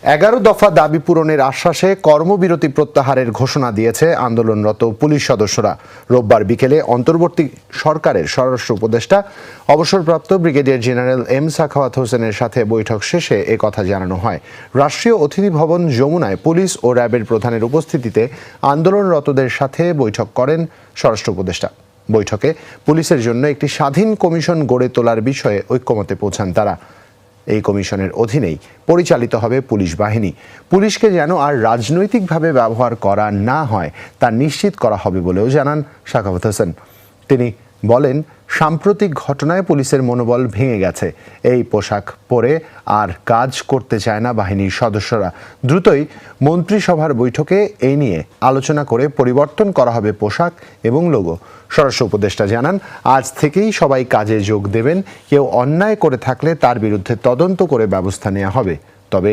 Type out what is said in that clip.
11 দফা দাবি পূরণের আশ্বাসে কর্মবিরতি প্রত্যাহারের ঘোষণা দিয়েছে আন্দোলনরত পুলিশ সদস্যরা। রোববার বিকেলে অন্তর্বর্তী সরকারের স্বরাষ্ট্র উপদেষ্টা অবসরপ্রাপ্ত ব্রিগেডিয়ার জেনারেল এম সাখাওয়াত হোসেনের সাথে বৈঠক শেষে একথা জানানো হয়। রাষ্ট্রীয় অতিথি ভবন যমুনায় পুলিশ ও র্যাবের প্রধানের উপস্থিতিতে আন্দোলনরতদের সাথে বৈঠক করেন স্বরাষ্ট্র উপদেষ্টা। বৈঠকে পুলিশের জন্য একটি স্বাধীন কমিশন গড়ে তোলার বিষয়ে ঐক্যমতে পৌঁছান তারা। এই কমিশনের অধীনেই পরিচালিত হবে পুলিশ বাহিনী। পুলিশকে যেন আর রাজনৈতিকভাবে ব্যবহার করা না হয় তা নিশ্চিত করা হবে বলেও জানান সাখাওয়াত হোসেন। তিনি বলেন, সাম্প্রতিক ঘটনায় পুলিশের মনোবল ভেঙে গেছে। এই পোশাক পরে আর কাজ করতে চায় না বাহিনীর সদস্যরা। দ্রুতই মন্ত্রিসভার বৈঠকে এই নিয়ে আলোচনা করে পরিবর্তন করা হবে পোশাক এবং লোগো। স্বরাষ্ট্র উপদেষ্টা জানান, আজ থেকেই সবাই কাজে যোগ দেবেন। কেউ অন্যায় করে থাকলে তার বিরুদ্ধে তদন্ত করে ব্যবস্থা নেওয়া হবে। তবে